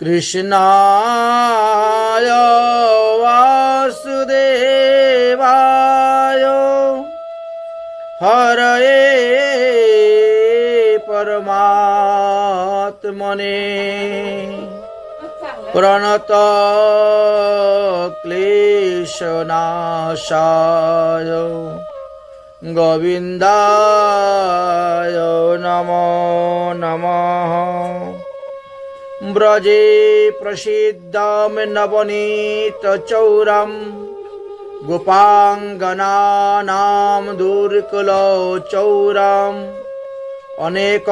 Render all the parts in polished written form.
কৃষ্ণায় বাসুদেবায় হরয়ে পরমাত্মনে প্রণত ক্লেশনাশায় গোবিন্দায় নমো নমঃ। ব্রজে প্রসিদ্ধম নবনীত চৌরম গোপাঙ্গনানাম দুর্কুল চৌরম অনেক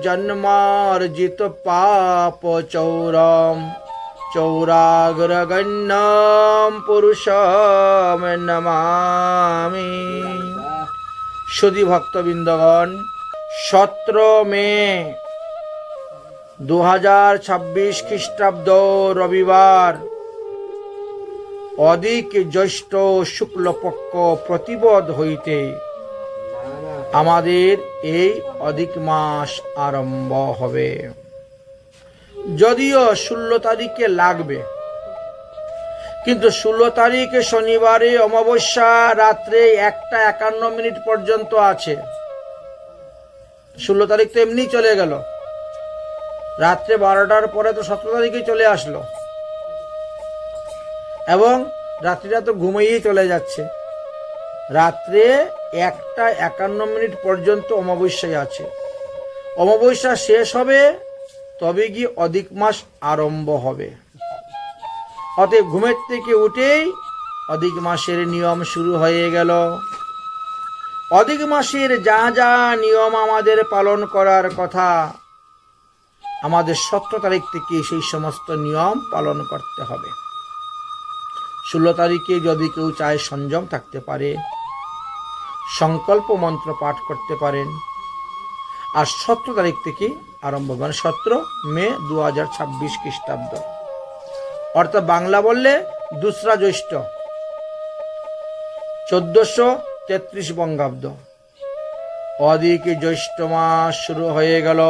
জন্মার্জিত পাপ চৌরম চৌরাগ্রগণ্যম পুরুষম নমামি। সুধী ভক্তবৃন্দগণ, 17 মে 2026 খ্রিস্টাব্দ রবিবার অধিক জ্যৈষ্ঠ শুক্লপক্ষ প্রতিপদ হইতে আমাদের এই অধিক মাস আরম্ভ হবে। যদিও 16 তারিখে লাগবে, কিন্তু 16 তারিখে শনিবারে অমাবস্যা রাত্রে 1:51 পর্যন্ত আছে। 16 তারিখ তো এমনি চলে গেল, রাত্রে 12টার পরে তো 17 তারিখে চলে আসলো, এবং রাত্রিটা তো ঘুমিয়েই চলে যাচ্ছে। রাত্রে 1:51 পর্যন্ত অমাবস্যায় আছে। অমাবস্যা শেষ হবে তবে গিয়ে অধিক মাস আরম্ভ হবে। অতএব ঘুমের থেকে উঠেই অধিক মাসের নিয়ম শুরু হয়ে গেল। অধিক মাসের যা যা নিয়ম আমাদের পালন করার কথা, আমাদের 17 তারিখ থেকে সেই সমস্ত নিয়ম পালন করতে হবে। 16 তারিখে যদি কেউ চায় সংযম থাকতে পারে, সংকল্প মন্ত্র পাঠ করতে পারেন। আর 17 তারিখ থেকে আরম্ভ, মানে 17 মে 2026 খ্রিস্টাব্দ, অর্থাৎ বাংলা বললে 2রা জ্যৈষ্ঠ 1433 বঙ্গাব্দ। অধিক জ্যৈষ্ঠ মাস শুরু হয়ে গেল।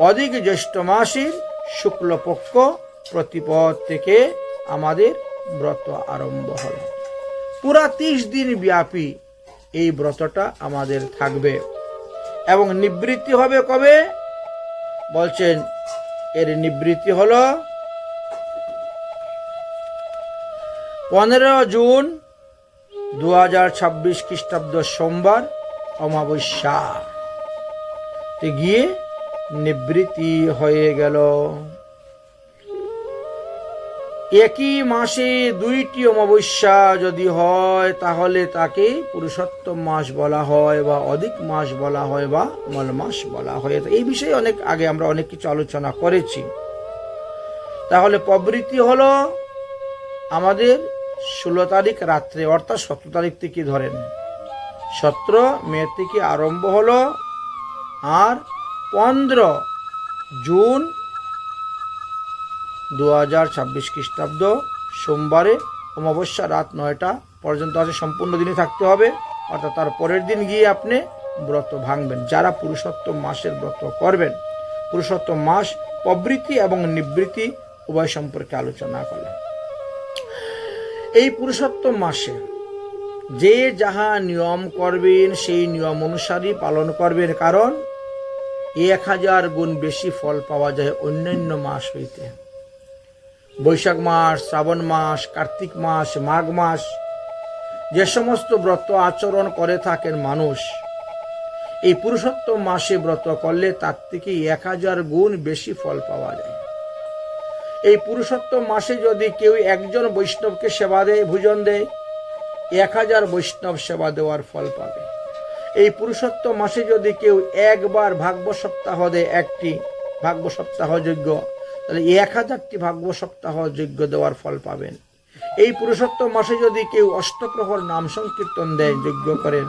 অধিক জ্যৈষ্ঠ মাসের শুক্লপক্ষ প্রতিপদ থেকে আমাদের ব্রত আরম্ভ হল। পুরা 30 দিন ব্যাপী এই ব্রতটা আমাদের থাকবে, এবং নিবৃত্তি হবে কবে বলছেন? এর নিবৃত্তি হলো 15 জুন 2026 খ্রিস্টাব্দ সোমবার অমাবস্যা গিয়ে নিবৃত্তি হয়ে গেল। একই মাসে 2টি অমাবস্যা যদি হয় তাহলে তাকে পুরুষোত্তম মাস বলা হয়, বা অধিক মাস বলা হয়, বা মল মাস বলা হয়। এই বিষয়ে অনেক আগে আমরা অনেক কিছু আলোচনা করেছি। তাহলে প্রবৃত্তি হলো আমাদের 16 তারিখ রাত্রে, অর্থাৎ 17 তারিখ থেকে ধরেন 17 মে থেকে আরম্ভ হলো, আর 15 জুন 2026 খ্রিস্টাব্দ সোমবারে অমাবস্যা রাত 9টা পর্যন্ত আছে। সম্পূর্ণ দিনই থাকতে হবে, অর্থাৎ তার পরের দিন গিয়ে আপনি ব্রত ভাঙবেন। যারা পুরুষোত্তম মাসের ব্রত করবেন, পুরুষোত্তম মাস প্রবৃত্তি এবং নিবৃত্তি উভয় সম্পর্কে আলোচনা করলেন। এই পুরুষোত্তম মাসে যে যাহা নিয়ম করবেন সেই নিয়ম অনুসারে পালন করবেন, কারণ 1000 গুণ বেশি ফল পাওয়া যায় অন্যান্য মাস হইতে। বৈশাখ মাস, শ্রাবণ মাস, কার্তিক মাস, মাঘ মাস যে সমস্ত ব্রত আচরণ করে থাকেন মানুষ, এই পুরুষোত্তম মাসে ব্রত করলে তার থেকে 1000 গুণ বেশি ফল পাওয়া যায়। এই পুরুষোত্তম মাসে যদি কেউ একজন বৈষ্ণবকে সেবা দেয়, ভোজন দেয়, 1000 বৈষ্ণব সেবা দেওয়ার ফল পাবে। এই পুরুষোত্তম মাসে যদি কেউ একবার ভাগব সপ্তাহ দেয়, একটি ভাগব সপ্তাহ যজ্ঞ, তাহলে 1000টি ভাগব সপ্তাহ যজ্ঞ দেওয়ার ফল পাবেন। এই পুরুষোত্তম মাসে যদি কেউ অষ্টপ্রহর নাম সংকীর্তন দেয়, যজ্ঞ করেন,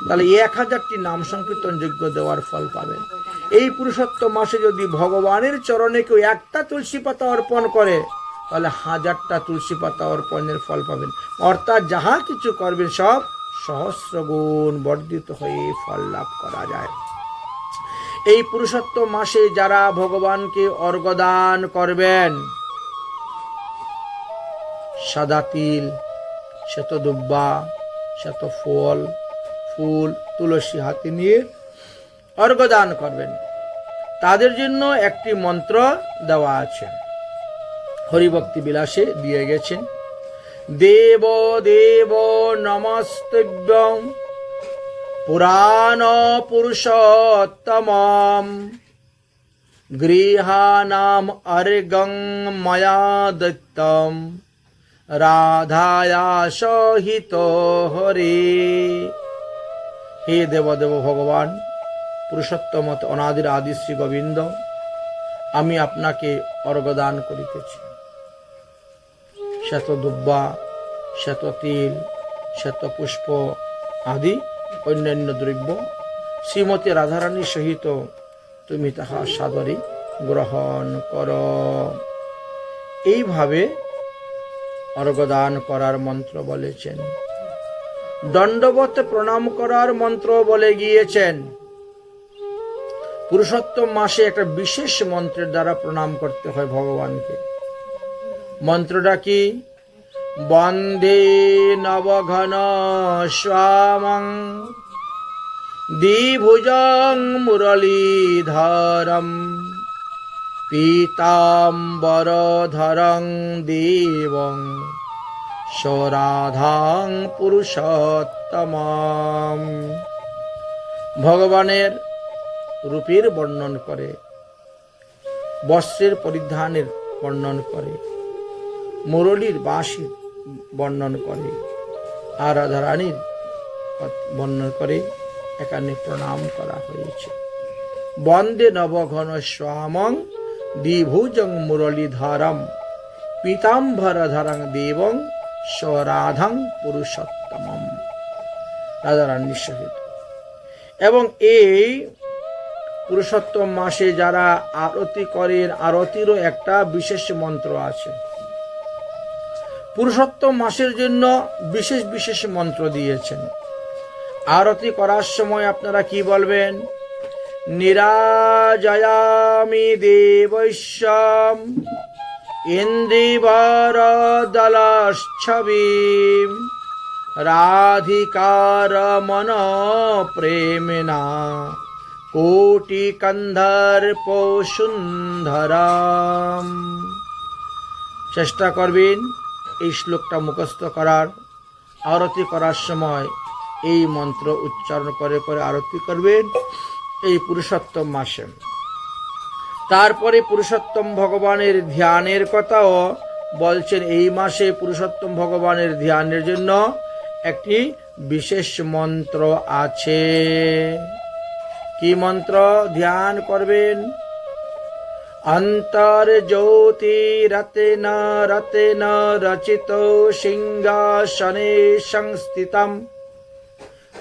তাহলে 1000টি নাম সংকীর্তন যজ্ঞ দেওয়ার ফল পাবেন। এই পুরুষোত্তম মাসে যদি ভগবানের চরণে কেউ একটা তুলসী পাতা অর্পণ করে, তাহলে 1000টা তুলসী পাতা অর্পণের ফল পাবেন। অর্থাৎ যাহা কিছু করবেন সব সহস্র গুণ বর্ধিত হয়ে ফল লাভ করা যায়। এই পুরুষোত্তম মাসে যারা ভগবানকে অর্ঘ্যদান করবেন, সাদা তিল, শ্বেত দুব্বা, শ্বেত ফুল, তুলসী হাতে নিয়ে অর্ঘ্যদান করবেন, তাদের জন্য একটি মন্ত্র দেওয়া আছে, হরিভক্তি বিলাসে দিয়ে গেছেন। দেব দেব নমস্তুভ্যং পুরাণ পুরুষোত্তমম গৃহানাম অর্ঘ্যং ময়া দত্তম রাধায়া সহিত হরে। হে দেবদেব ভগবান পুরুষোত্তম অনাদির আদি শ্রী গোবিন্দ, আমি আপনাকে অর্ঘ্যদান করিতেছি। শ্বেত দুব্বা, শ্বেত তিল, শ্বেত পুষ্প আদি অন্যান্য দ্রব্য শ্রীমতী রাধারানীর সহিত তুমি তাহা সাদরে গ্রহণ কর। এইভাবে অর্ঘ্যদান করার মন্ত্র বলেছেন। দণ্ডবত প্রণাম করার মন্ত্র বলে গিয়েছেন। পুরুষোত্তম মাসে একটা বিশেষ মন্ত্রের দ্বারা প্রণাম করতে হয় ভগবানকে। মন্ত্রটা কি? বন্দে নবঘন শ্যামং দ্বিভুজং মুরলীধরম পীতাম্বরধরং দেবং সরাধাং পুরুষোত্তমম। ভগবানের রূপের বর্ণন করে, বস্ত্রের পরিধানের বর্ণন করে, মুরলীর বাঁশির বর্ণন করে, আর রাধারানীর বর্ণন করে এখানে প্রণাম করা হয়েছে। বন্দে নবঘন শ্যামং দ্বিভুজং মুরলীধরম পীতাম্বরধরং দেবং সরাধাং পুরুষোত্তমম। রাধারানীর সহিত। এবং এই পুরুষোত্তম মাসে যারা আরতি করেন, আরতিরও একটা বিশেষ মন্ত্র আছে। পুরুষোত্তম মাসের জন্য বিশেষ বিশেষ মন্ত্র দিয়েছেন। আরতি করার সময় আপনারা কি বলবেন? নিরাজয়ামি দেবৈশ্বম ইন্দ্রিবরদলচ্ছবিম রাধিকার মন প্রেমিনা কোটি কন্ধর্প সুন্দরাম। চেষ্টা করবেন এই শ্লোকটা মুখস্থ করার। আরতি করার সময় এই মন্ত্র উচ্চারণ করে করে আরতি করবেন এই পুরুষোত্তম মাসে। তারপরে পুরুষোত্তম ভগবানের ধ্যানের কথাও বলছেন। এই মাসে পুরুষোত্তম ভগবানের ধ্যানের জন্য একটি বিশেষ মন্ত্র আছে। কি মন্ত্র ধ্যান করবেন? অন্তর জ্যোতি রতেন রতেন রচিত সিংহাসনে সংস্থিতম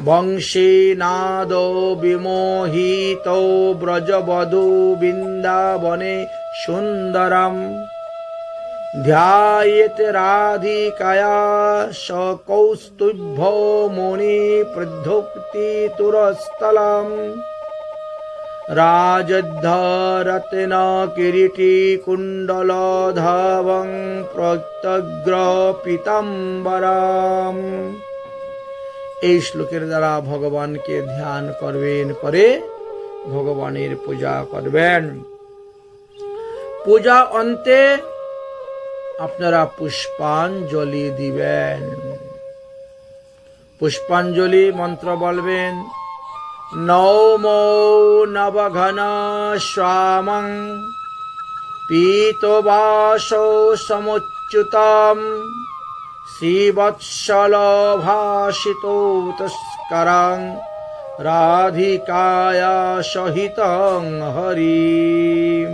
বংশী নাদ বিমোহিত ব্রজবধূ বৃন্দাবনে সুন্দরম ধ্যায়েত রাধিকায়া সকৌস্তুভ্য মুনি প্রধুক্তি তুরস্থলম রাজদ্ধরত্ন কিরীটি কুণ্ডলধবং প্রত্যগ্র পীতাম্বরম। এই শ্লোকের দ্বারা ভগবানকে ধ্যান করবেন, করে ভগবানের পূজা করবেন। পূজা অন্তে আপনারা পুষ্পাঞ্জলি দিবেন। পুষ্পাঞ্জলি মন্ত্র বলবেন। নমো নবঘন শ্যামং পীতবাসো সমুচ্যুতম শ্রীবৎসল ভাসিতো তস্করং রাধিকায়া সহিতং হরিম।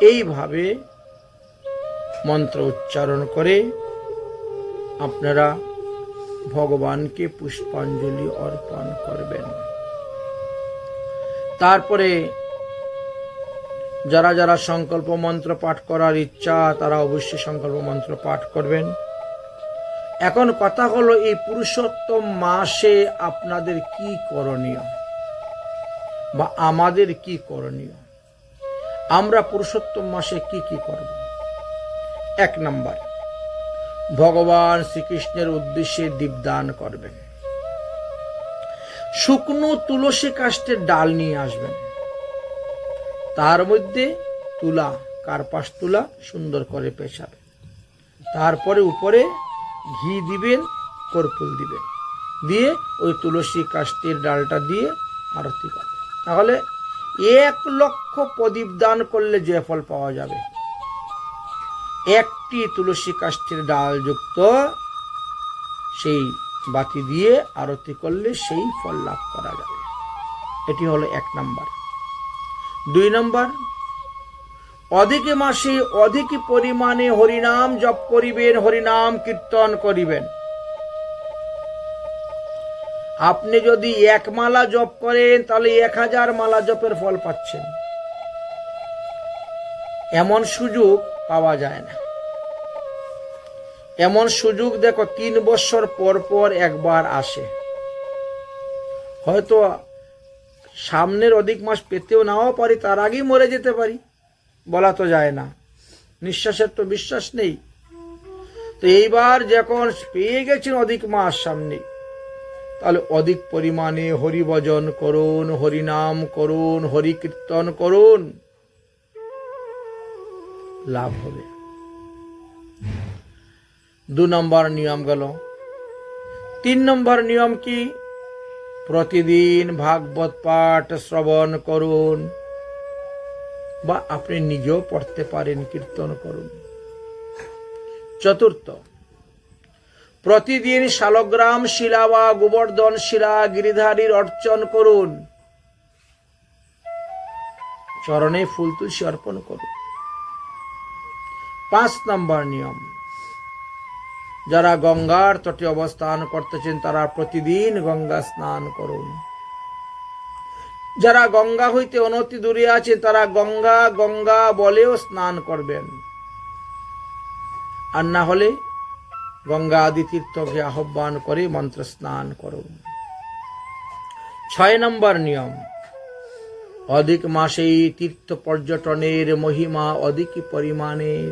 এইভাবে মন্ত্র উচ্চারণ করে আপনারা ভগবানকে পুষ্পাঞ্জলি অর্পণ করবেন। তারপরে যারা যারা সংকল্প মন্ত্র পাঠ করার ইচ্ছা তারা অবশ্যই সংকল্প মন্ত্র পাঠ করবেন। এখন কথা হলো এই পুরুষোত্তম মাসে আপনাদের কি করণীয়। বা আমাদের কি করণীয়, আমরা পুরুষোত্তম মাসে কি কি করব। 1 নম্বর, ভগবান শ্রীকৃষ্ণের উদ্দেশ্যে দীপদান করবেন। শুকনো তুলসী কাষ্ঠের ডাল নিয়ে আসবেন, তার মধ্যে তুলা, কার্পাস তুলা সুন্দর করে পেঁচাবেন, তারপরে উপরে ঘি দিবেন, কর্পূর দিবেন, দিয়ে ওই তুলসী কাষ্ঠের ডালটা দিয়ে আরতি করবেন। তাহলে 1 লক্ষ প্রদীপ দান করলে যে ফল পাওয়া যাবে, একটি তুলসী কাষ্ঠের ডাল যুক্ত সেই বাতি দিয়ে আরতি করলে সেই ফল লাভ করা যাবে। এটি হলো 1 নম্বর। 2 নম্বর, অধিক মাসে অধিক পরিমাণে হরিনাম জপ করিবেন, হরিনাম কীর্তন করিবেন। আপনি যদি 1 মালা জপ করেন তাহলে 1000 মালা জপের ফল পাচ্ছেন। এমন সুযোগ পাওয়া যায় না। এমন সুযোগ দেখো 3 বছর পর পর একবার আসে। হয়তো সামনের অধিক মাস পেতেও নাও পারি, তার আগেই মরে যেতে পারি, বলা তো যায় না, নিঃশ্বাসের তো বিশ্বাস নেই। তো এইবার যখন পেয়ে গেছেন অধিক মাস সামনে, তাহলে অধিক পরিমাণে হরিভজন করুন, হরিনাম করুন, হরি কীর্তন করুন, লাভ হবে। 2 নম্বর নিয়ম গেল। 3 নম্বর নিয়ম কি? প্রতিদিন ভাগবত পাঠ শ্রবণ করুন, বা আপনি নিজেও পড়তে পারেন, কীর্তন করুন। 4, প্রতিদিন শালগ্রাম শিলা বা গোবর্ধন শিলা গিরিধারীর অর্চন করুন, চরণে ফুল তুলসী অর্পণ করুন। 5 নম্বর নিয়ম, যারা গঙ্গার তটে অবস্থান করতেছেন তারা প্রতিদিন গঙ্গা স্নান করুন। যারা গঙ্গা হইতে অনতি দূরে আছেন তারা গঙ্গা গঙ্গা বলেও স্নান করবেন, আর না হলে গঙ্গা আদি তীর্থকে আহ্বান করে মন্ত্র স্নান করুন। 6 নম্বর নিয়ম, অধিক মাসেই তীর্থ পর্যটনের মহিমা অধিক পরিমাণের।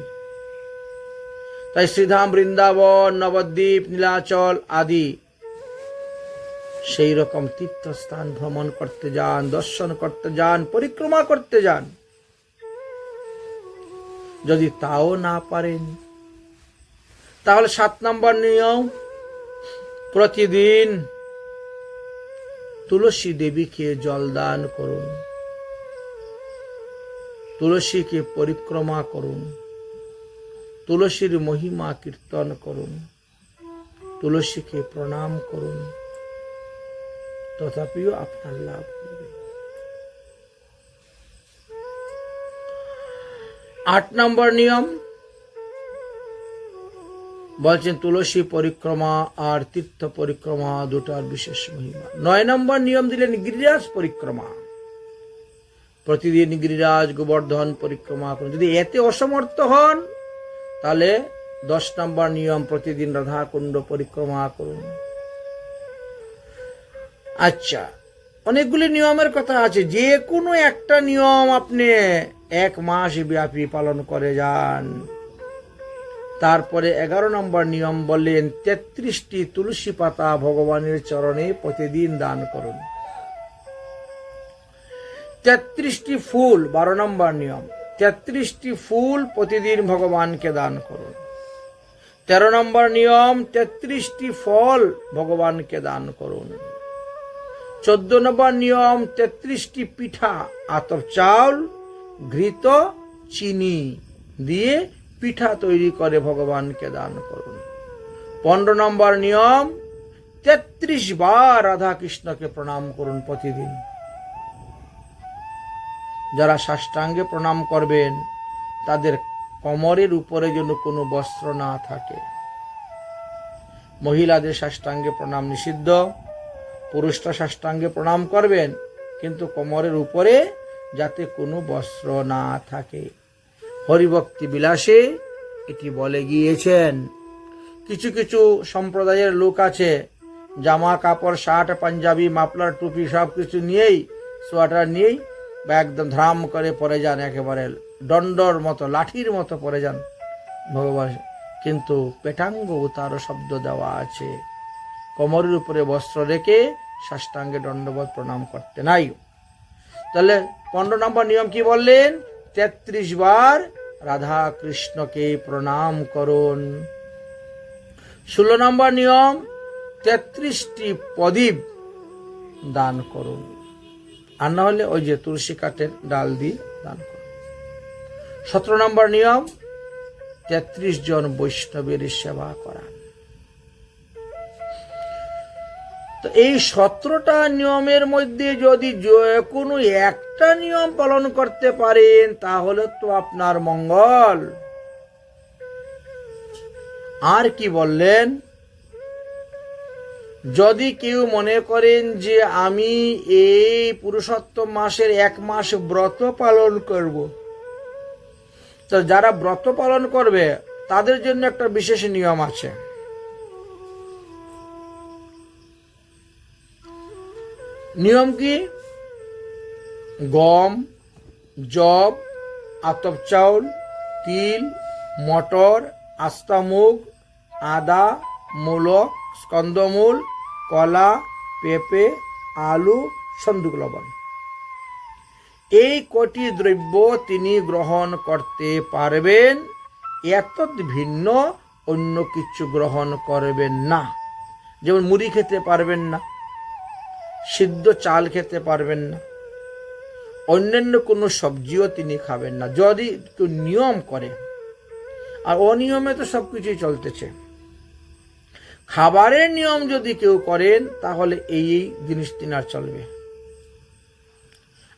তাই শ্রীধাম, বৃন্দাবন, নবদ্বীপ, নীলাচল আদি সেই রকম তীর্থস্থান ভ্রমণ করতে যান, দর্শন করতে যান, পরিক্রমা করতে যান। যদি তাও না পারেন তাহলে 7 নম্বর নিয়ম, প্রতিদিন তুলসী দেবীকে জল দান করুন, তুলসীকে পরিক্রমা করুন, তুলসীর মহিমা কীর্তন করুন, তুলসীকে প্রণাম করুন, তথাপিও আপনার লাভ হবে। 8 নম্বর নিয়ম বলছেন তুলসী পরিক্রমা আর তীর্থ পরিক্রমা দুটার বিশেষ মহিমা। 9 নম্বর নিয়ম দিলেন গিরিরাজ পরিক্রমা, প্রতিদিন গিরিরাজ গোবর্ধন পরিক্রমা করুন। যদি এতে অসমর্থ হন তাহলে 10 নম্বর নিয়ম, প্রতিদিন রাধাকুণ্ড পরিক্রমা করুন। আচ্ছা, অনেকগুলি নিয়মের কথা আছে, যে কোনো একটা নিয়ম আপনি 1 মাস ব্যাপী পালন করে যান। তারপরে 11 নম্বর নিয়ম বললেন 33টি তুলসী পাতা ভগবানের চরণে প্রতিদিন দান করুন। 33টি ফুল, 12 নম্বর নিয়ম, 33টি ফুল প্রতিদিন ভগবানকে দান করুন। 13 নম্বর নিয়ম, 33টি ফল ভগবানকে দান করুন। 14 নম্বর নিয়ম, 33টি পিঠা, আতপ চাউল, ঘৃত, চিনি দিয়ে পিঠা তৈরি করে ভগবানকে দান করুন। 15 নম্বর নিয়ম, 33 বার রাধা কৃষ্ণকে প্রণাম করুন প্রতিদিন। যারা সাষ্টাঙ্গে প্রণাম করবেন তাদের কোমরের উপরে যেন কোনো বস্ত্র না থাকে। মহিলাদের সাষ্টাঙ্গে প্রণাম নিষিদ্ধ, পুরুষরা সাষ্টাঙ্গে প্রণাম করবেন, কিন্তু কোমরের উপরে যাতে কোনো বস্ত্র না থাকে। হরিভক্তি বিলাসে এটি বলে গিয়েছেন। কিছু কিছু সম্প্রদায়ের লোক আছে, জামা কাপড়, শার্ট, পাঞ্জাবি, মাফলার, টুপি সব কিছু নিয়েই সোয়াটার নিয়েই বা একদম ধ্রাম করে পড়ে যান, একেবারে দণ্ডর মতো, লাঠির মতো পড়ে যান ভগবান। কিন্তু পেটাঙ্গ উতার শব্দ দেওয়া আছে, কোমরের উপরে বস্ত্র রেখে সাষ্টাঙ্গে দণ্ডবত প্রণাম করতে নাই। তাহলে 15 নম্বর নিয়ম কি বললেন? 33 বার রাধা কৃষ্ণকে প্রণাম করুন। 16 নম্বর নিয়ম 33টি প্রদীপ দান করুন, আর না হলে ওই যে তুলসী কাঠের ডাল দিয়ে দান করুন। 17 নম্বর নিয়ম 33 জন বৈষ্ণবের সেবা করান। তো এই 17টা নিয়মের মধ্যে যদি কোনো একটা নিয়ম পালন করতে পারেন তাহলে তো আপনার মঙ্গল। আর কি বললেন? যদি কেউ মনে করেন যে আমি এই পুরুষোত্তম মাসের 1 মাস ব্রত পালন করব, তো যারা ব্রত পালন করবে তাদের জন্য একটা বিশেষ নিয়ম আছে। নিয়ম কি? গম, জব, আতপ চাউল, তিল, মটর, আস্তা মুগ, আদা, মূলক, স্কন্দমূল, কলা, পেঁপে, আলু, সন্দুক লবণ, এই কটি দ্রব্য তিনি গ্রহণ করতে পারবেন। এত ভিন্ন অন্য কিছু গ্রহণ করবেন না। যেমন মুড়ি খেতে পারবেন না, সিদ্ধ চাল খেতে পারবেন না, অন্যান্য কোনো সবজিও তিনি খাবেন না, যদি কেউ নিয়ম করে। আর অনিয়মে তো সবকিছুই চলতেছে। খাবারের নিয়ম যদি কেউ করেন তাহলে এই জিনিস তিনার চলবে।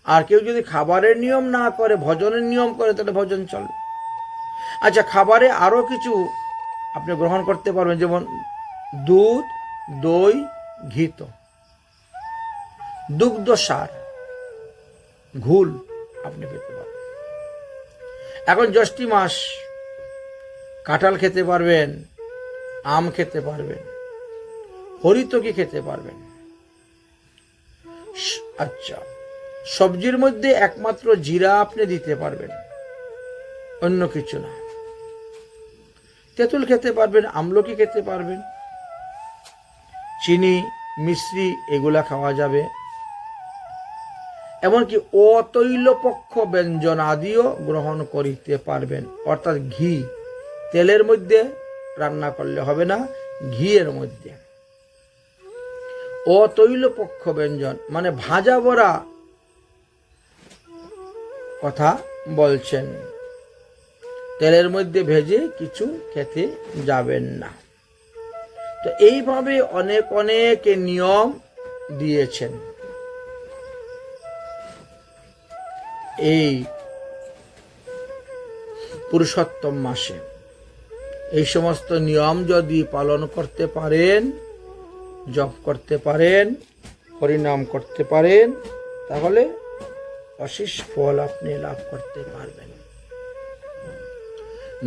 আর কেউ যদি খাবারের নিয়ম না করে, ভজনের নিয়ম করে, তাহলে ভজন চলবে। আচ্ছা, খাবারে আরো কিছু আপনি গ্রহণ করতে পারবেন, যেমন দুধ, দই, ঘিত, দুগ্ধ সার, ঘুল আপনি পেতে পারবেন। এখন জ্যৈষ্ঠী মাস, কাঁঠাল খেতে পারবেন, আম খেতে পারবেন, হরিতকি খেতে পারবেন। আচ্ছা, সবজির মধ্যে একমাত্র জিরা আপনি দিতে পারবেন, অন্য কিছু না। তেঁতুল খেতে পারবেন, আমলকি খেতে পারবেন, চিনি, মিশ্রি এগুলা খাওয়া যাবে। এমনকি অতৈলপক্ষ ব্যঞ্জন আদিও গ্রহণ করিতে পারবেন, অর্থাৎ ঘি। তেলের মধ্যে রান্না করলে হবে না, ঘিয়ের মধ্যে। অতৈলপক্ষ ব্যঞ্জন মানে ভাজা বড়া কথা বলছেন, তেলের মধ্যে ভেজে কিছু খেতে যাবেন না। তো এইভাবে অনেক অনেক নিয়ম দিয়েছেন। এই পুরুষোত্তম মাসে এই সমস্ত নিয়ম যদি পালন করতে পারেন, জপ করতে পারেন, হরিনাম করতে পারেন, তাহলে অশেষ ফল আপনি লাভ করতে পারবেন।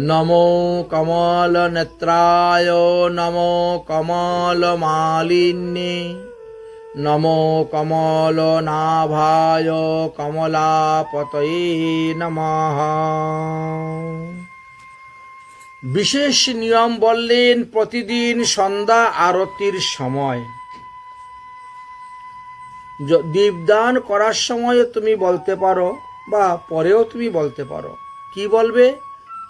নমো কমল নেত্রায়, নমো কমল মালিন্যে, নমো কমল নাভায়, কমলাপতয়ে নমঃ। বিশেষ নিয়ম বললেন, প্রতিদিন সন্ধ্যা আরতির সময়, দীপদান করার সময় তুমি বলতে পারো বা পরেও তুমি বলতে পারো। কি বলবে?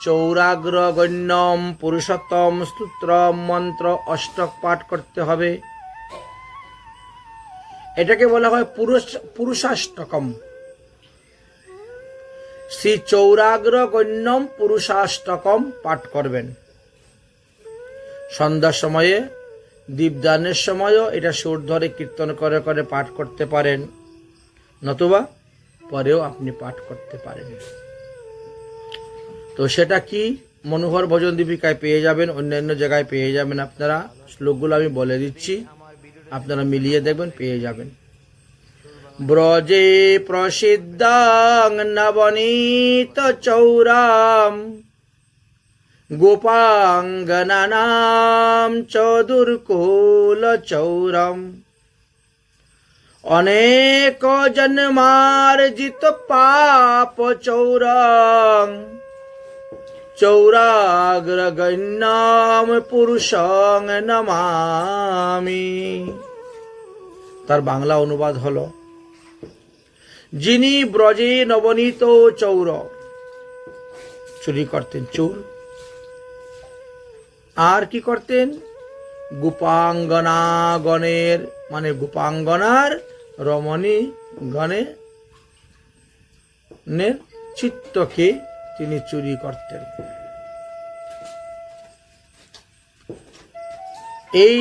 চৌরাগ্র গণ্যম পুরুষোত্তম স্তোত্রম মন্ত্র অষ্টক পাঠ করতে হবে। এটাকে বলা হয় পুরুষাষ্টকম। শ্রী চৌরাগ্র গণ্যম পুরুষাষ্টকম পাঠ করবেন। সন্ধ্যার সময়ে, দীপদানের সময়ও এটা সুর ধরে কীর্তন করে করে পাঠ করতে পারেন, নতুবা পরেও আপনি পাঠ করতে পারেন। তো সেটা কি? মনোহর ভজন দীপিকায় পেয়ে যাবেন, অন্যান্য জায়গায় পেয়ে যাবেন। আপনারা শ্লোকগুলো আমি বলে দিচ্ছি, আপনারা মিলিয়ে দেখবেন, পেয়ে যাবেন। ব্রজে প্রসিদ্ধাং নবনীত চৌরাম, গোপাঙ্গনানাম চতুর্কুল চৌরম, অনেক জন্মার্জিত পাপ চৌরং চৌরাগ্রগণ্যম পুরুষং নমামি। তার বাংলা অনুবাদ হলো, যিনি ব্রজে নবনীত চৌর, চুরি করতেন চোর, আর কি করতেন, গোপাঙ্গনাগণের মানে গোপাঙ্গনার রমণী গণের চিত্তকে তিনি চুরি করতেন। এই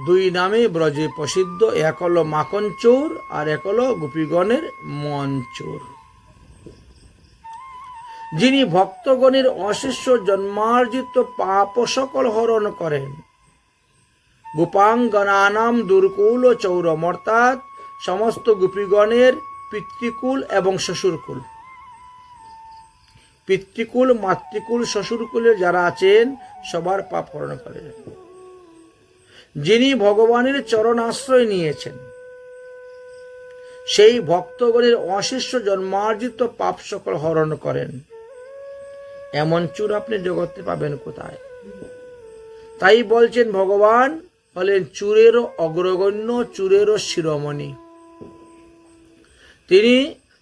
দুই নামে ব্রজে প্রসিদ্ধ, এক হলো মাখন চোর আর এক হলো গোপীগণের মন চোর। যিনি ভক্তগণের অশেষ জন্মার্জিত পাপ সকল হরণ করেন, গোপাঙ্গনানাম দুর্কুল চৌরম, অর্থাৎ সমস্ত গোপীগণের পিতৃকুল এবং শ্বশুরকুল, পিতৃকুল মাতৃকুল শ্বশুরকুলে যারা আছেন সবার পাপ হরণ করেন। যিনি ভগবানের চরণ আশ্রয় নিয়েছেন, সেই ভক্তগণের অশেষ জন্মার্জিত পাপ সকল হরণ করেন। এমন চোর আপনি জগতে পাবেন কোথায়? তাই বলছেন ভগবান হলেন চোরেরও অগ্রগণ্য, চোরেরও শিরোমণি। তিনি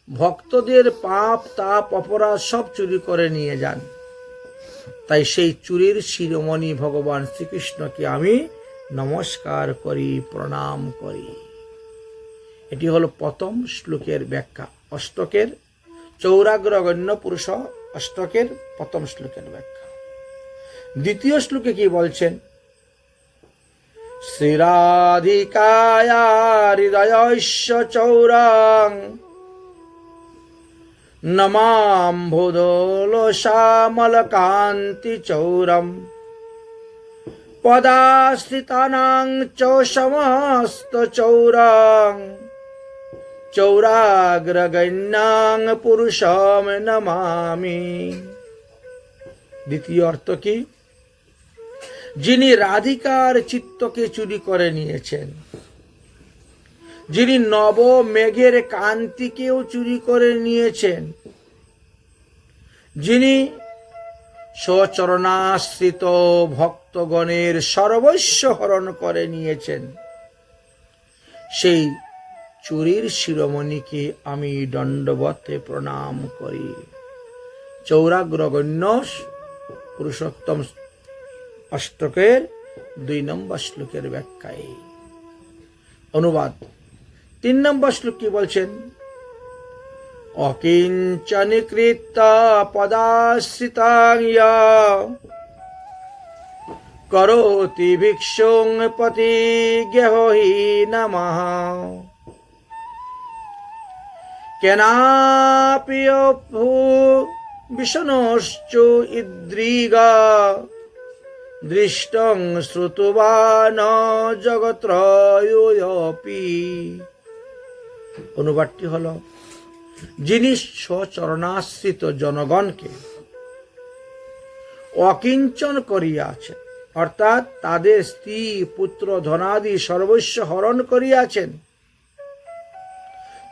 ভক্তদের পাপ তাপ অপরাধ সব চুরি করে নিয়ে যান। তাই সেই চোরের শিরোমণি ভগবান শ্রীকৃষ্ণকে আমি নমস্কার করি, প্রণাম করি। এটি হলো প্রথম শ্লোকের ব্যাখ্যা, অষ্টকের চৌরাগ্রগণ্য পুরুষ অষ্টকের প্রথম শ্লোকের ব্যাখ্যা। দ্বিতীয় শ্লোকে কি বলছেন? শ্রীরাধিকায়া হৃদয়স্য চৌরং নমাম্ভোদোল শ্যামল কান্তি চৌরম পদাশ্রিতানাং চ সমস্ত চৌরং চৌরাগ্রগণ্যাং পুরুষম নমামি। দ্বিতীয় অর্থ কি? যিনি রাধিকার চিত্তকে চুরি করে নিয়েছেন, যিনি নব মেঘের কান্তিকেও চুরি করে নিয়েছেন, যিনি স্বচরণাশ্রিত ভক্তগণের সর্বস্ব হরণ করে নিয়েছেন, সেই চুরির শিরোমণিকে আমি দণ্ডবতে প্রণাম করি। চৌরাগ্রগণ্য পুরুষোত্তম অষ্টকের 2 নম্বর শ্লোকের ব্যাখ্যায়। অনুবাদ 3 নম্বর শ্লোক কি বলছেন? অকিঞ্চনীকৃত পদাশ্রিতাং করোতি ভিক্ষুং পতি গেহি নমঃ কেনাপি ভূ বিষ্ণুশ্চ ইদ্রিগা দৃষ্টং শ্রুত্বা ন জগত্রয়োপি। অনুবাদটি হলো, যিনি স্বচরণাশ্রিত জনগণকে অকিঞ্চন করিয়াছেন, অর্থাৎ তাদের স্ত্রী পুত্র ধনাদি সর্বস্ব হরণ করিয়াছেন,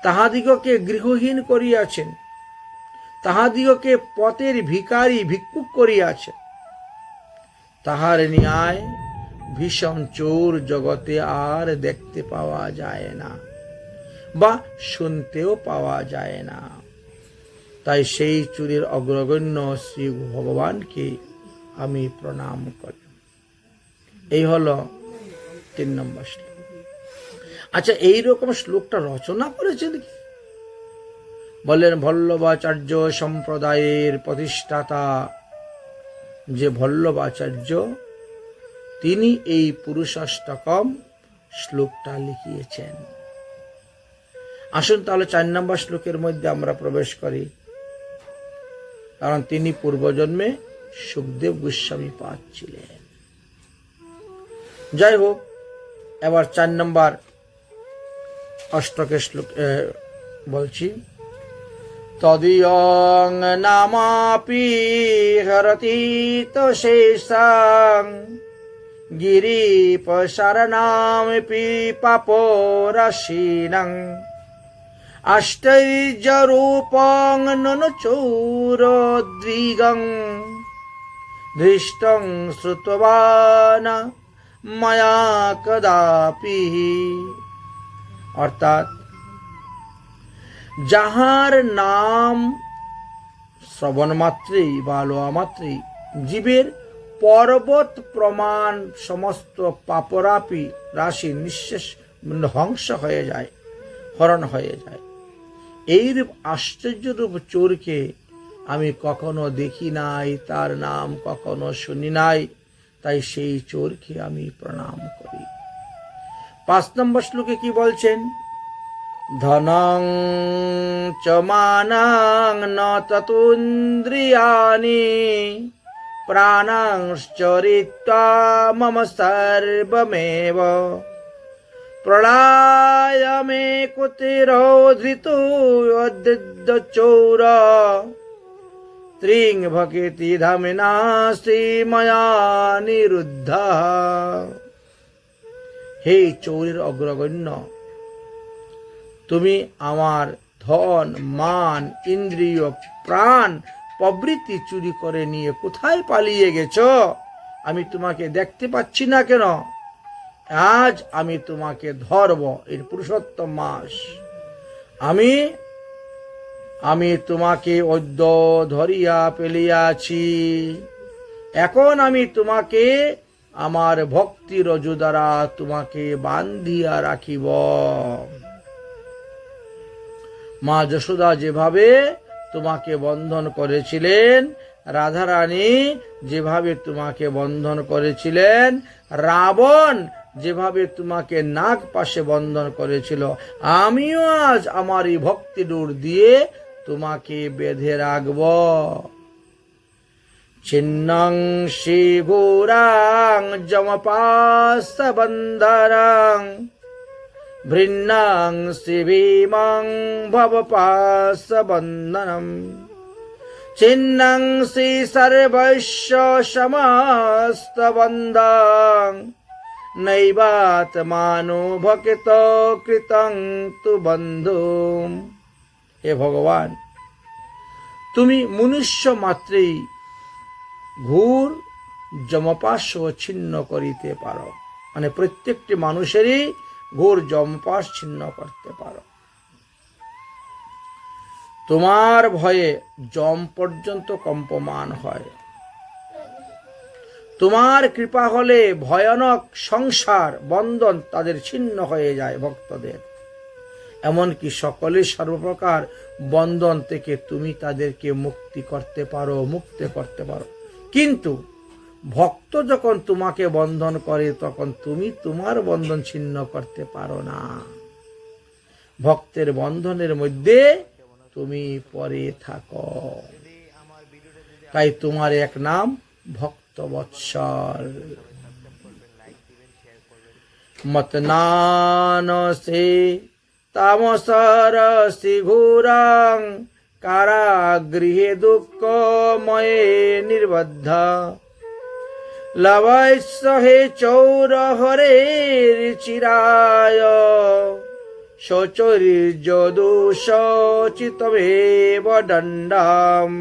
তাহাদিগকে গৃহহীন করিয়াছেন, তাহাদিগকে পথের ভিখারি ভিক্ষুক করিয়াছেন, তাহার ন্যায় ভীষণ চোর জগতে আর দেখতে পাওয়া যায় না বা শুনতেও পাওয়া যায় না। তাই সেই চুরির অগ্রগণ্য শ্রী ভগবানকে আমি প্রণাম করি। এই হলো 3 নম্বর শ্লোক। আচ্ছা, এইরকম শ্লোকটা রচনা করেছেন কি? বললেন বল্লভাচার্য সম্প্রদায়ের প্রতিষ্ঠাতা যে বল্লভাচার্য, তিনি এই পুরুষাষ্টকম শ্লোকটা লিখিয়েছেন। আসুন তাহলে 4 নম্বর শ্লোকের মধ্যে আমরা প্রবেশ করি, কারণ তিনি পূর্বজন্মে সুখদেব গোস্বামী পাদ ছিলেন। যাই হোক, এবার 4 নম্বর অষ্টকের শ্লোক বলছি। তদীয়ং নামাপি হরতি তো শেষাং गिरिपशरणामपि पापोरशीनं अष्टैर्यरूपं ननु चोरोद्विगं दृष्टं श्रुत्वा न मया कदापि। অর্থাৎ যাহার নাম শ্রবণ মাত্রেই বা লওয়া মাত্রেই জীবের পর্বত প্রমাণ সমস্ত পাপরাপি রাশি নিঃশেষ ধ্বংস হয়ে যায়, হরণ হয়ে যায়। এইরূপ আশ্চর্যরূপ চোরকে আমি কখনো দেখি নাই, তার নাম কখনো শুনি নাই, তাই সেই চোরকে আমি প্রণাম করি। 5 নম্বর শ্লোকে কি বলছেন? ধনং চ মানং ন ততুন্দ্রিয়ানি প্রাণাংশ্চরিত্বা মম সর্বমেব প্রলয় মে কুতিরোধৃতো অদ্য চৌর ত্রিং ভকেতি ধামিনাস্তি ময়া নিরুদ্ধ। হে চৌরের অগ্রগণ্য, তুমি আমার ধন, মান, ইন্দ্রিয়, প্রাণ প্রবৃত্তি চুরি করে নিয়ে কোথায় পালিয়ে গেছ? আমি তোমাকে দেখতে পাচ্ছি না কেন? আজ আমি তোমাকে ধরব। এর পুরুষোত্তম মাস আমি তোমাকে অদ্য ধরিয়া ফেলিয়াছি। এখন আমি তোমাকে আমার ভক্তি রজু দ্বারা তোমাকে বান্ধিয়া রাখিব। মা যশোদা যেভাবে তোমাকে বন্ধন করেছিলেন, রাধারানী যেভাবে তোমাকে বন্ধন করেছিলেন, রাবণ যেভাবে তোমাকে নাগ পাশে বন্ধন করেছিল, আমিও আজ আমার এই ভক্তি ডোর দিয়ে তোমাকে বেঁধে রাখব। ছিন্নং শ্রী গৌরাং যমপাস বন্ধরং ভৃন্নাং শ্রী ভীমং ভবপাস বন্ধনম ছিন্নং শ্রী সর্বস্য সমস্ত বন্ধং নৈবাত্মানো ভক্ত কৃতং তু বন্ধু। হে ভগবান, তুমি মনুষ্য মাত্রেই ঘোর যমপাশ ছিন্ন করিতে পারো, মানে প্রত্যেকটি মানুষেরই ঘোর যমপাশ ছিন্ন করতে পারো। তোমার ভয়ে যম পর্যন্ত কম্পমান হয়। তোমার কৃপা হলে ভয়ানক সংসার বন্ধন তাদের ছিন্ন হয়ে যায় ভক্তদের। এমনকি সকলের সর্বপ্রকার বন্ধন থেকে তুমি তাদেরকে মুক্তি করতে পারো। কিন্তু ভক্ত যখন তোমাকে বন্ধন করে তখন তুমি তোমার বন্ধন ছিন্ন করতে পারো না। ভক্তের বন্ধনের মধ্যে তুমি পড়ে থাকো। তাই তোমার এক নাম ভক্তবৎসল। মতনানসে তামসরসি ঘোরাং কারাগৃহে দুঃখময়ে নির্বদ্ধ লবৈসহে চৌর হরের চিরায় শোচরির্যদোষচিতমেব দণ্ডাম।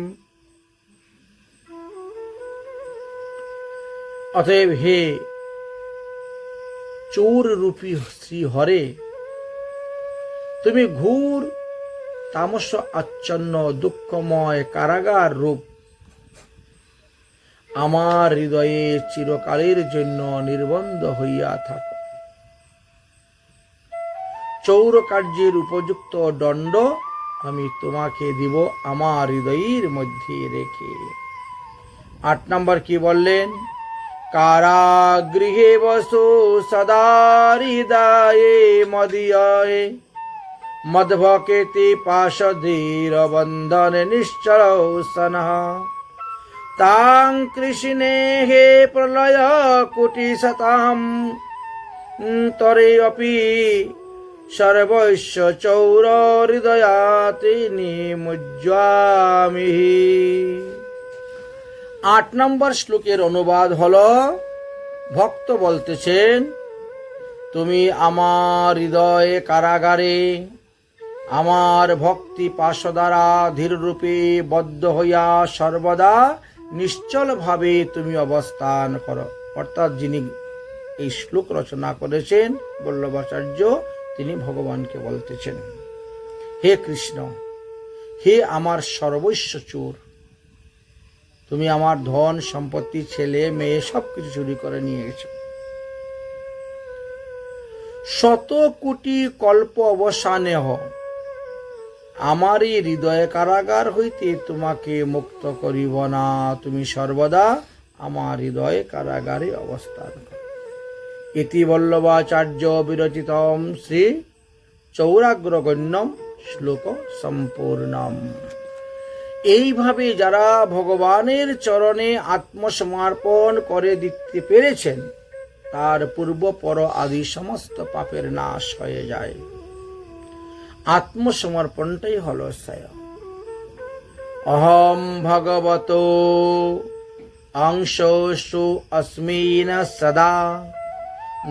অতএব হে চোর রূপী শ্রী হরে, তুমি ঘোর তামস আচ্ছন্ন দুঃখময় কারাগার রূপ আমার হৃদয়ে চিরকালের জন্য নির্বন্ধ হইয়া থাকো। চৌর কার্যের উপযুক্ত দণ্ড আমি তোমাকে দিব আমার হৃদয়ের মধ্যে রেখে। 8 নম্বর কি বললেন? কারাগৃহে বসো সদা হৃদয়ে মদীয়ে মদ্ভকেতি পাশধীর বন্ধনে নিশ্চল সনঃ তাং কৃষ্ণে হে প্রলয় কোটি শতাম তরে অপি সর্বস্ব চৌর হৃদয়াতি নিমজ্জামি। 8 নম্বর শ্লোকের অনুবাদ হলো, ভক্ত বলতেছেন, তুমি আমার হৃদয়ে কারাগারে আমার ভক্তি পাশ দ্বারা ধীররূপে বদ্ধ হইয়া সর্বদা নিশ্চল ভাবে তুমি অবস্থান করো। অর্থাৎ যিনি এই শ্লোক রচনা করেছেন বল্লভাচার্য, তিনি ভগবানকে বলতেছেন, হে কৃষ্ণ, হে আমার সর্বস্ব চোর, তুমি আমার ধন সম্পত্তি ছেলে মেয়ে সবকিছু চুরি করে নিয়ে গেছো। শত কোটি কল্প অবসানে আমারই হৃদয় কারাগার হইতে তোমাকে মুক্ত করিব না, তুমি সর্বদা আমার হৃদয় কারাগারে অবস্থান করো। ইতি বল্লভাচার্য বিরচিতম শ্রী চৌরাগ্রগণ্যম শ্লোক সম্পূর্ণম। এইভাবে যারা ভগবানের চরণে আত্মসমর্পণ করে দিতে পেরেছেন, তার পূর্ব পর আদি সমস্ত পাপের নাশ হয়ে যায়। আত্মসমর্পণটাই হলো শ্রেয়। অহম ভগবত অংশসু অস্মিন সদা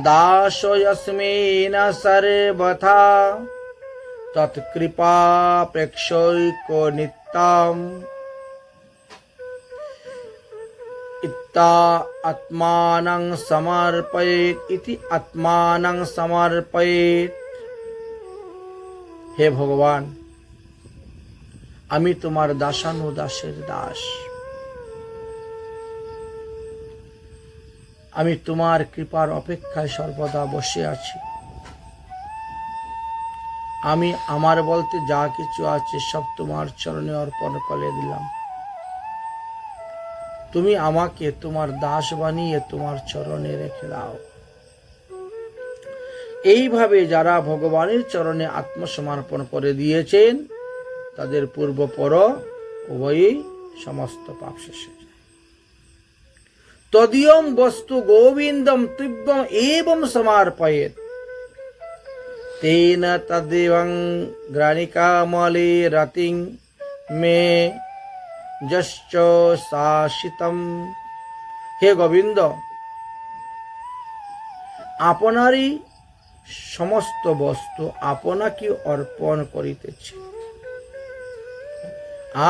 দাসোऽস্মিন সর্বথা তৎকৃপা প্রেক্ষৈকো নিত্যম ইত্তা আত্মানং সমর্পয়েৎ ইতি আত্মানং সমর্পয়েৎ। হে ভগবান, আমি তোমার দাসানুদাসের দাস, আমি তোমার কৃপার অপেক্ষায় সর্বদা বসে আছি। আমি আমার বলতে যা কিছু আছে সব তোমার চরণে অর্পণ করে দিলাম। তুমি আমাকে তোমার দাস বানিয়ে তোমার চরণে রেখে দাও। এইভাবে যারা ভগবানের চরণে আত্মসমর্পণ করে দিয়েছেন, তাদের পূর্ব পর উভয়ই সমস্ত পাপ শেষ হয়ে যায়। তদীয়ম বস্তু গোবিন্দম তুভ্যম এবম সমর্পয়েৎ তেন তদেবং গ্রাণিকামলে রতিং মে যশ্চ শাসিতম। হে গোবিন্দ, আপনারই সমস্ত বস্তু আপনাকে অর্পণ করিতেছি,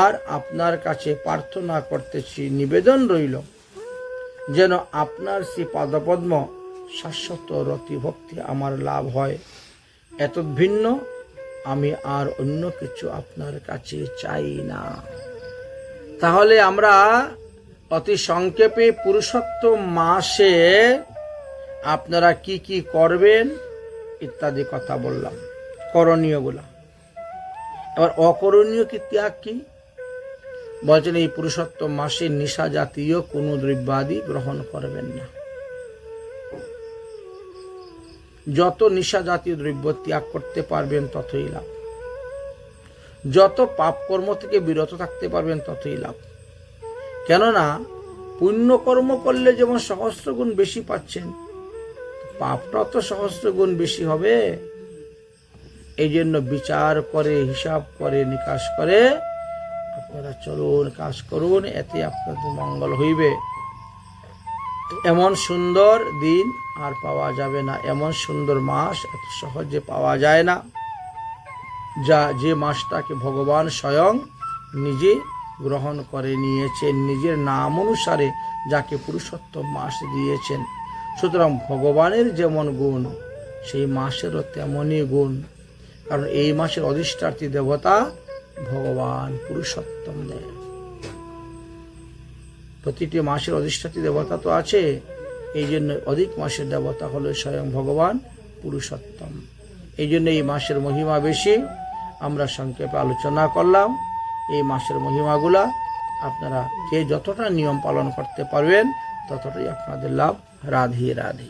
আর আপনার কাছে প্রার্থনা করতেছি, নিবেদন রইল যেন আপনার শ্রী পাদপদ্ম শাশ্বত রতি ভক্তি আমার লাভ হয়। এত ভিন্ন আমি আর অন্য কিছু আপনার কাছে চাই না। তাহলে আমরা অতি সংক্ষেপে পুরুষোত্তম মাসে আপনারা কি কি করবেন ইত্যাদি কথা বললাম, করণীয়গুলা। এবার অকরণীয় কি ত্যাগ কি বলছেন, এই পুরুষোত্তম মাসে নিশা জাতীয় কোন দ্রব্যাদি গ্রহণ করবেন না। যত নিশা জাতীয় দ্রব্য ত্যাগ করতে পারবেন ততই লাভ। যত পাপ কর্ম থেকে বিরত থাকতে পারবেন ততই লাভ। কেননা পুণ্যকর্ম করলে যেমন সহস্র গুণ বেশি পাচ্ছেন, পাপটা তো সহস্র গুণ বেশি হবে। এই জন্য বিচার করে, হিসাব করে, নিকাশ করে আপনারা চলুন, কাজ করুন, এতে আপনাদের মঙ্গল হইবে। এমন সুন্দর দিন আর পাওয়া যাবে না, এমন সুন্দর মাস এত সহজে পাওয়া যায় না, যে মাসটাকে ভগবান স্বয়ং নিজে গ্রহণ করে নিয়েছেন, নিজের নাম অনুসারে যাকে পুরুষোত্তম মাস দিয়েছেন। সুতরাং ভগবানের যেমন গুণ, সেই মাসেরও তেমনই গুণ। কারণ এই মাসের অধিষ্ঠাত্রী দেবতা ভগবান পুরুষোত্তম দেব। প্রতিটি মাসের অধিষ্ঠাত্রী দেবতা তো আছে, এই জন্য অধিক মাসের দেবতা হলো স্বয়ং ভগবান পুরুষোত্তম। এই জন্য এই মাসের মহিমা বেশি। আমরা সংক্ষেপে আলোচনা করলাম এই মাসের মহিমাগুলা। আপনারা যে যতটা নিয়ম পালন করতে পারবেন ততটাই আপনাদের লাভ। রাধে রাধে।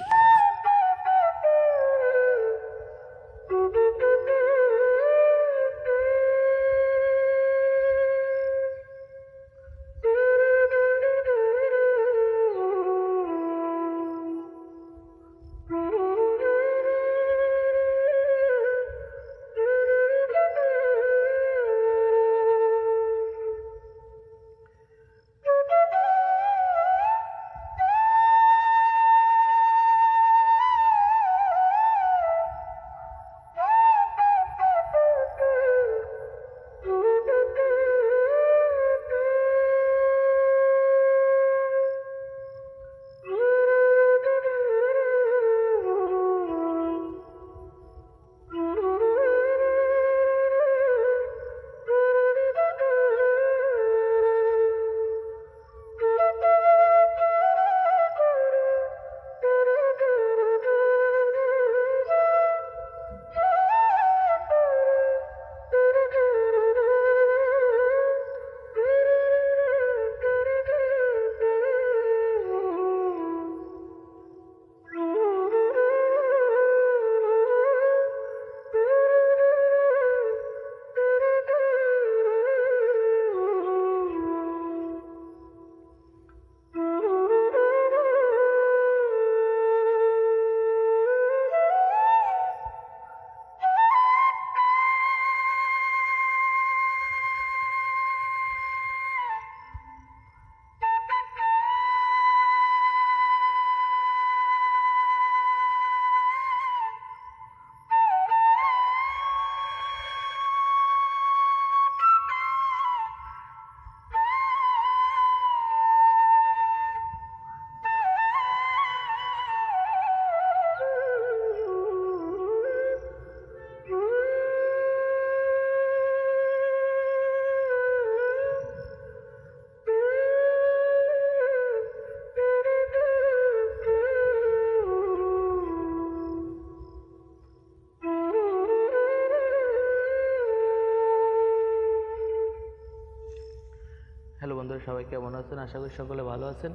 সবাই কেমন আছেন? আশা করি সকলে ভালো আছেন।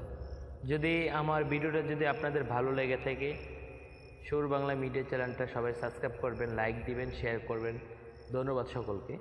যদি আমার ভিডিওটা যদি আপনাদের ভালো লেগে থাকে, সুর বাংলা মিডিয়া চ্যানেলটা সবাই সাবস্ক্রাইব করবেন, লাইক দিবেন, শেয়ার করবেন। ধন্যবাদ সকলকে।